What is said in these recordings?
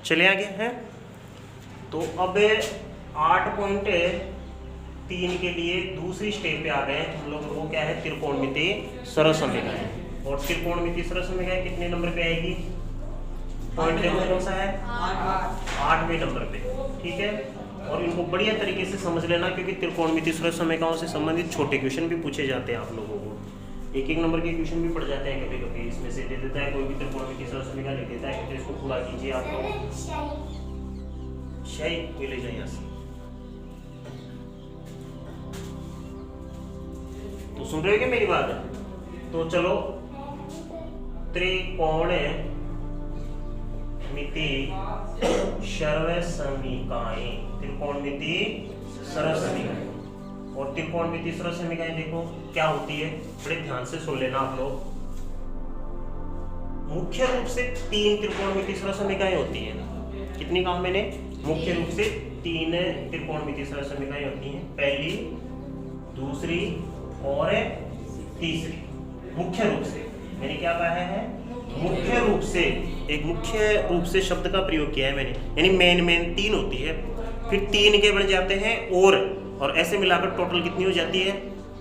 चले आगे हैं। तो अब 8.3 के लिए दूसरी स्टेप पे आ गए हम लोग। वो क्या है? त्रिकोणमितीय सरलसमीकरण। और त्रिकोणमितीय सरलसमीकरण कितने नंबर पे आएगी? पॉइंट देखो कौन सा है? 8वें नंबर पे। ठीक है, और इनको बढ़िया तरीके से समझ लेना, क्योंकि त्रिकोणमितीय सरलसमीकरणों से संबंधित छोटे क्वेश्चन भी पूछे जाते हैं आप लोगों को। एक एक नंबर के क्वेश्चन भी पड़ जाते हैं कभी कभी। इसमें से दे देता है कोई भी त्रिकोणमितीय सरलसमीकरण लिख देता है कि तो इसको पूरा कीजिए आप लोग। शाही ले जाए यहाँ से। तो सुन रहे हो क्या मेरी बात? तो चलो, त्रिकोणमितीय सरलसमीकरण, त्रिकोणमितीय सरलसमीकरण। और त्रिकोणमितीय सरलसमीकरण देखो क्या होती है, बड़े ध्यान से सुन लेना आप लोग। मुख्य रूप से 3 त्रिकोणमितीय सरलसमीकरण होती है। कितनी कहा मैंने? मुख्य रूप से 3 त्रिकोणमितीय सरलसमीकरण होती हैं। पहली, दूसरी और तीसरी। मुख्य रूप से मैंने क्या कहा है? मुख्य रूप से। एक मुख्य रूप से शब्द का प्रयोग किया है मैंने, यानी मेन 3 होती है, फिर 3 के बन जाते हैं और ऐसे मिलाकर टोटल कितनी हो जाती है?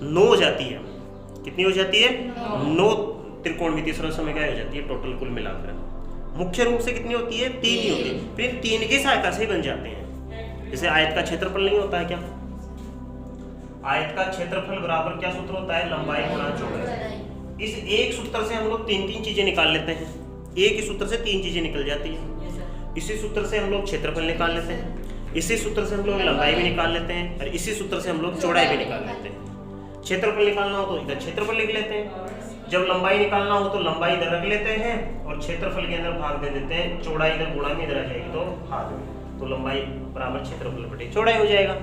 9 हो जाती है। कितनी हो जाती है? 9 त्रिकोणमितीय सरलसमीकरण हो जाती है टोटल कुल मिलाकर। मुख्य रूप से कितनी होती है? 3 ही होती है। फिर 3 की सहायता से ही बन जाते हैं। जैसे आयत का क्षेत्रफल नहीं होता है क्या? आयत का क्षेत्रफल बराबर क्या सूत्र होता है? लंबाई गुणा चौड़ाई। इस एक सूत्र से हम लोग 3 चीजें निकाल लेते हैं। एक ही सूत्र से 3 चीजें निकल जाती हैं। इसी सूत्र से हम लोग क्षेत्रफल निकाल लेते हैं, इसी सूत्र से हम लोग लंबाई भी निकाल लेते हैं, और इसी सूत्र से हम लोग चौड़ाई भी निकाल लेते हैं। क्षेत्रफल निकालना हो तो इधर क्षेत्रफल लिख लेते हैं, जब लंबाई निकालना हो तो लंबाई इधर रख लेते हैं और क्षेत्रफल के अंदर भाग दे देते हैं। चौड़ाई इधर गुणा में इधर आ जाएगी तो भाग में, तो लंबाई बराबर क्षेत्रफल बटे चौड़ाई हो जाएगा।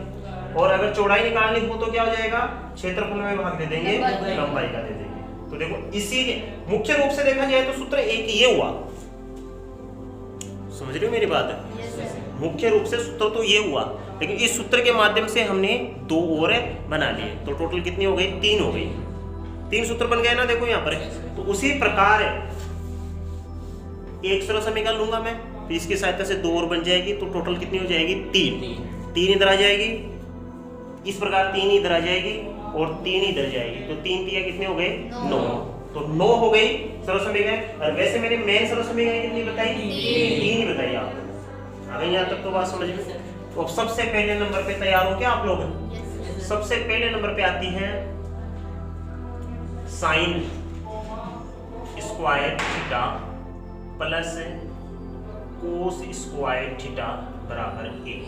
और अगर चौड़ाई निकालनी हो तो क्या हो जाएगा? क्षेत्रफल में भाग दे देंगे, लंबाई का दे देंगे। तो देखो, इसी मुख्य रूप से देखा जाए तो सूत्र एक ये हुआ। समझ रहे हो मेरी बात? मुख्य रूप से सूत्र तो ये हुआ, लेकिन इस सूत्र के माध्यम से हमने 2 और बना लिए, तो टोटल कितनी हो गई? 3 हो गई। 3 सूत्र बन गए ना, देखो यहाँ पर। तो उसी प्रकार एक सरलसमीकरण लूंगा मैं, तो इसकी सहायता से 2 और बन जाएगी, तो टोटल कितनी हो जाएगी? 3 इधर आ जाएगी, इस प्रकार 3 इधर आ जाएगी और 3 इधर जाएगी, तो 3 3 कितने हो गए? 9। तो 9 हो गई सरलसमीकरण। और वैसे मैंने मेन सरलसमीकरण कितनी बताई? 3 ही बताई आपको। अगर यहाँ तक तो बात समझ में। तो सबसे पहले नंबर पे तैयार हो क्या आप लोग? सबसे पहले नंबर पे आती है sine square theta plus cos square theta बराबर 1।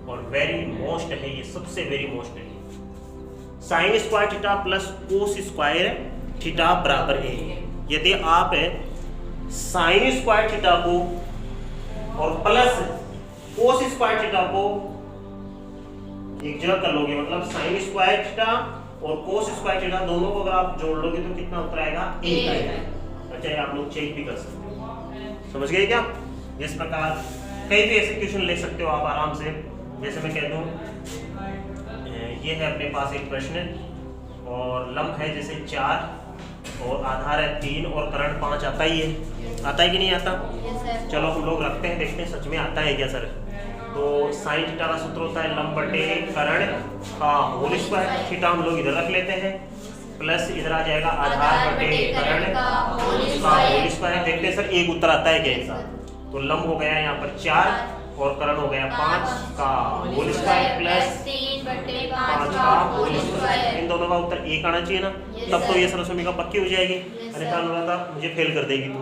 और वेरी मोस्ट है ये, सबसे वेरी मोस्ट है। Sine square theta plus cos square theta बराबर 1। यदि आप साइन स्क्वायर थीटा को और प्लस कोस स्क्वायर थीटा को एक जगह कर लोगे, मतलब साइन स्क्वायर थीटा और कोस स्क्वायर थीटा दोनों को अगर आप जोड़ लोगे तो कितना उत्तर आएगा? 1 आएगा। अच्छा, आप लोग चेक भी कर सकते हो। समझ गए क्या? इस प्रकार कई भी ऐसे क्वेश्चन ले सकते हो आप आराम से। जैसे मैं कह दूं, ये है अपने पास एक प्रश्न और लंब है जैसे 4 और आधार है 3 और करण 5 आता ही है। आता है कि नहीं आता? चलो हम लोग रखते हैं, देखते हैं सच में आता है क्या सर। तो साइन थीटा का सूत्र होता है लंब बटे करण का होल स्क्वायर। थीटा हम लोग इधर रख लेते हैं, प्लस इधर आ जाएगा आधार बटे करण का होल स्क्वायर। देखते हैं सर एक उत्तर आता है क्या इसका। तो लंब हो गया यहाँ पर 4 और करण हो गया 5 का होल स्क्वायर प्लस 3/5 का होल स्क्वायर। इन दोनों का उत्तर 1 आना चाहिए ना, तब तो ये सरलसमीकरण पक्की हो जाएगी। अन्यथा अनुराधा मुझे फेल कर देगी तू।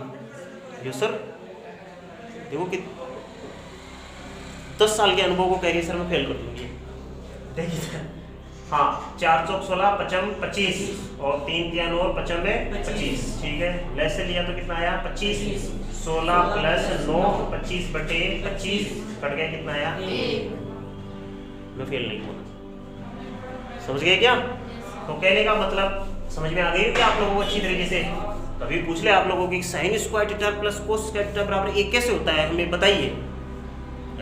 यस सर, देखो कि 10 साल के अनुभव को कह रही है सर मैं फेल कर दूंगी। देखिए सर, हाँ 4 चौक 16 55 25 और 3 3 और 55 25। ठीक है, लेस से लिया तो कितना आया? 25। 16 प्लस 9 25 बटे 25 कट गया, कितना आया? 1। मैं फेल नहीं हुआ। समझ गए क्या? तो कहने का मतलब समझ में आ गई क्या आप लोगों को अच्छी तरीके से? कभी पूछ ले आप लोगों की sine square theta plus cos square theta बराबर 1 कैसे होता है, हमें बताइए।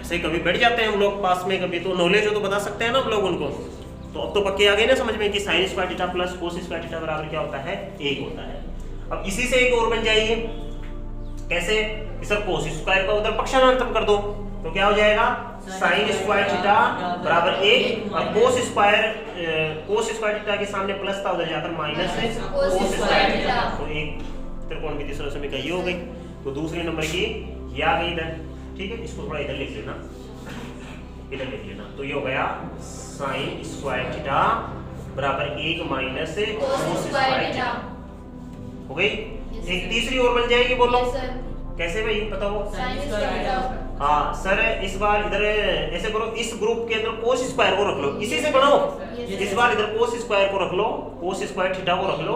ऐसे कभी बैठ जाते हैं हम लोग पास में, कभी तो नॉलेज हो तो बता सकते हैं ना हम लोग उनको। तो अब तो पक्के आ गए ना समझ में कि sine square theta plus cos square theta बराबर क्या होता है? 1 होता है। अब इसी से एक और बन जाएगी। कैसे? कि सर कोस स्क्वायर का उधर पक्षांतर कर दो, तो क्या हो जाएगा साइन स्क्वायर थीटा बराबर 1 और कोस स्क्वायर थीटा के सामने प्लस था, उधर जाकर माइनस है कोस स्क्वायर थीटा। तो एक त्रिकोणमितीय सरलसमीकरण ये हो गई। तो दूसरे नंबर की ये आ गई इधर, ठीक है। इसको थोड़ा इधर लिख लेना, इधर लिख लेना। तो ये हो गया साइन स्क्वायर थीटा बराबर 1 माइनस कोस स्क्वायर थीटा हो गई। एक तीसरी और बन जाएगी, बोलो कैसे भाई बताओ। हाँ सर इस बार इधर ऐसे करो, इस ग्रुप के अंदर कोस स्क्वायर को रख लो, इसी से बनाओ। इस बार इधर कोस स्क्वायर को रख लो, कोस स्क्वायर थीटा को रख लो,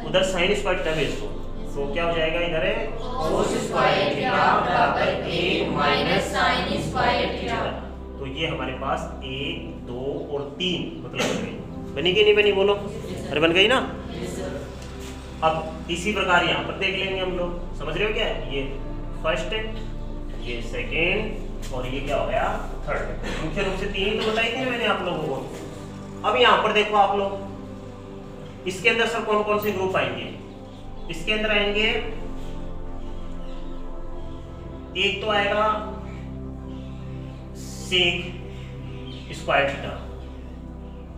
उधर साइन स्क्वायर थीटा भेज दो। तो क्या हो जाएगा इधर है कोस स्क्वायर थीटा बराबर 1 माइनस साइन स्क्वायर थीटा। तो ये हमारे पास 1 2 और 3 मतलब बन गई। बनी कि नहीं बनी बोलो? अरे बन गई ना। अब इसी प्रकार यहाँ पर देख लेंगे हम लोग, समझ रहे हो क्या? ये फर्स्ट, ये सेकेंड और ये क्या हो गया थर्ड। मुख्य रूप से 3 तो बताई थी मैंने आप लोगों को। अब यहाँ पर देखो आप लोग, इसके अंदर सर कौन कौन से ग्रुप आएंगे? इसके अंदर आएंगे, एक तो आएगा सेक स्क्वायर थीटा,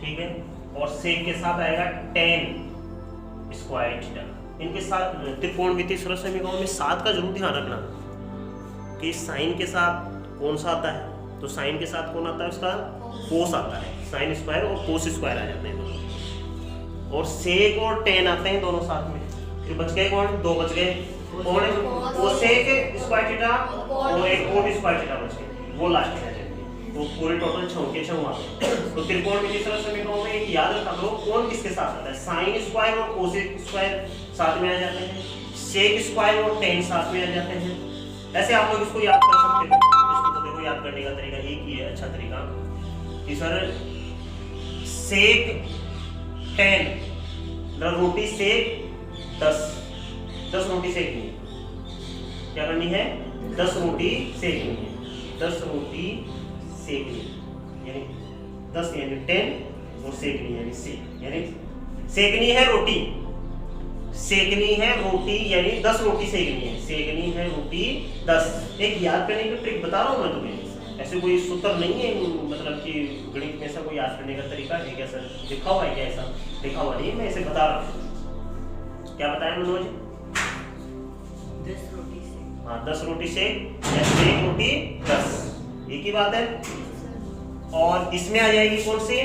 ठीक है, और सेक के साथ आएगा टेन स्क्वायर थीटा। इनके साथ त्रिकोणमितीय सरलसमीकरणों में 7 का जरूर ध्यान रखना कि साइन के साथ कौन सा आता है। तो साइन के साथ कौन आता है? उसका कोस आता है, साइन स्क्वायर और कोस स्क्वायर आ जाते हैं दोनों, और सेक और टेन आते हैं दोनों साथ में। फिर बच गए कौन? 2 बच गए, कौन है? कोसेक स्क्वायर थीटा और एक कोट स्क्वायर थीटा बच गए, वो लास्ट में आ जाएंगे। तो पूरे टोटल 6 के 6 आते हैं। तो त्रिकोणमितीय सरलसमीकरणों में एक याद रखा करो कौन किसके साथ आता है। साइन स्क्वायर और कोसेक स्क्वायर साथ में आ जाते हैं, सेक स्क्वायर और टेन साथ में आ जाते हैं। ऐसे आप लोग इसको याद कर सकते हो। इसको तो देखो याद करने का तरीका एक ही है, अच्छा तरीका कि सर सेक 10 रोटी सेक 10 रोटी सेकनी है। क्या करनी है? 10 रोटी सेकनी है, 10 रोटी सेकनी, यानी 10 यानी 10 और सेकनी यानी सेक, यानी सेकनी है रोटी, सेकनी है रोटी यानी 10 रोटी सेकनी है, सेकनी है रोटी 10। एक याद करने की ट्रिक बता रहा हूँ मैं तुम्हें, ऐसे कोई सूत्र नहीं है, मतलब कि गणित में ऐसा कोई याद करने का तरीका है क्या सर? लिखा हुआ है क्या? ऐसा लिखा हुआ नहीं, मैं ऐसे बता रहा हूँ। क्या बताया मनोज? 10 रोटी से। हाँ 10 रोटी से या 1 रोटी 10, एक ही बात है। और इसमें आ जाएगी कौन सी?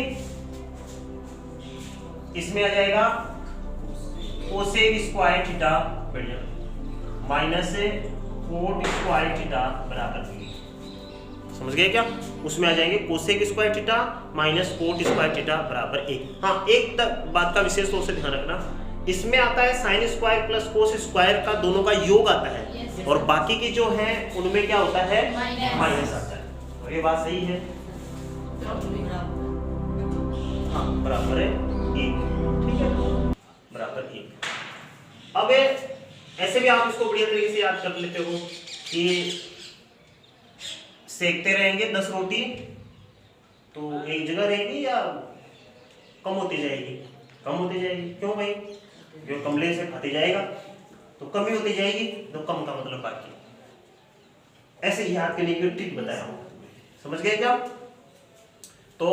इसमें आ जाएगा कोसेक स्क्वायर थीटा बढ़िया माइनस कोट स्क्वायर थीटा बराबर, समझ गए क्या? उसमें आ जाएंगे cosec square theta minus cot square theta बराबर 1। हाँ एक बात का विशेष तौर से ध्यान रखना, इसमें आता है sine square plus cos square का दोनों का योग आता है, और बाकी की जो है उनमें क्या होता है? माइनस आता है। और ये बात सही है, हाँ बराबर है 1, ठीक है, बराबर 1। अब ऐसे भी आप इसको बढ़िया तरीके से याद कर लेते हो कि सेकते रहेंगे 10 रोटी, तो एक जगह रहेगी या कम होती जाएगी? कम होती जाएगी। क्यों भाई? जो कमले से खाते जाएगा तो कम ही होती जाएगी, तो कम का मतलब बाकी। ऐसे ही याद करने की ट्रिक बताया हूं, समझ गए क्या? तो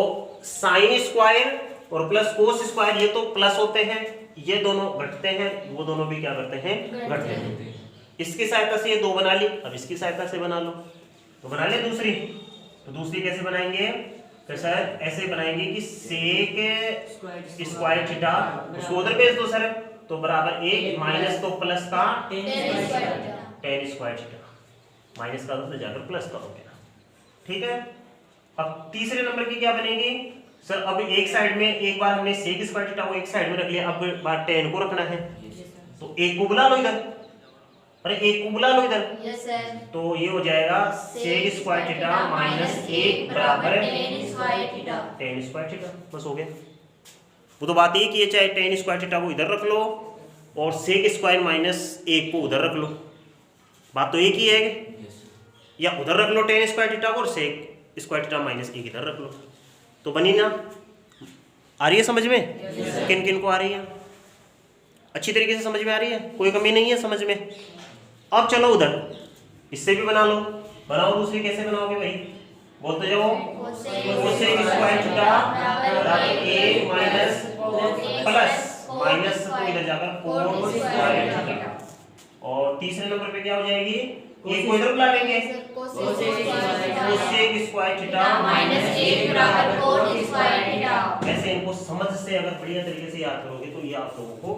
साइन स्क्वायर और प्लस कोस स्क्वायर ये तो प्लस होते हैं, ये दोनों घटते हैं, वो दोनों भी क्या करते हैं? घटते हैं। इसकी सहायता से ये 2 बना ली, अब इसकी सहायता से बना लो, तो बना ले दूसरी। तो दूसरी कैसे बनाएंगे? तो सर ऐसे बनाएंगे कि सेक स्क्वायर थीटा, उसको उधर भेज दो सर, तो बराबर 1 माइनस तो प्लस का 10 स्क्वायर थीटा, माइनस का तो जाकर प्लस का हो गया, ठीक है। अब तीसरे नंबर की क्या बनेगी? सर अब एक साइड में, एक बार हमने सेक स्क्वायर थीटा को एक साइड में रख लिया, अब बार 10 को रखना है, तो 1 को बुला लो इधर, अरे 1 को बुला लो इधर, तो ये हो जाएगा सेक स्क्वायर थीटा माइनस 1 बराबर 10 स्क्वायर थीटा, 10 स्क्वायर थीटा, बस हो गया। वो तो बात ये कि चाहे 10 स्क्वायर थीटा को इधर रख लो और सेक स्क्वायर माइनस 1 को उधर रख लो, बात तो एक ही है। या उधर रख लो 10 स्क्वायर थीटा को और सेक स्क्वायर थीटा माइनस 1 इधर रख लो, तो बनी ना? आ रही है समझ में? किन किन को आ रही है? अच्छी तरीके से समझ में आ रही है, कोई कमी नहीं है समझ में? अब चलो उधर इससे भी बना लो, बनाओ दूसरी, कैसे बनाओगे भाई बोलते जाओ। कोसेक स्क्वायर थीटा बराबर a माइनस प्लस माइनस तो इधर जाकर कोस स्क्वायर थीटा। और तीसरे नंबर पे क्या हो जाएगी, ये को इधर बुला लेंगे, कोसेक स्क्वायर थीटा माइनस 1 बराबर कोस स्क्वायर थीटा। ऐसे इनको समझ से अगर बढ़िया तरीके से याद करोगे तो ये आप लोगों को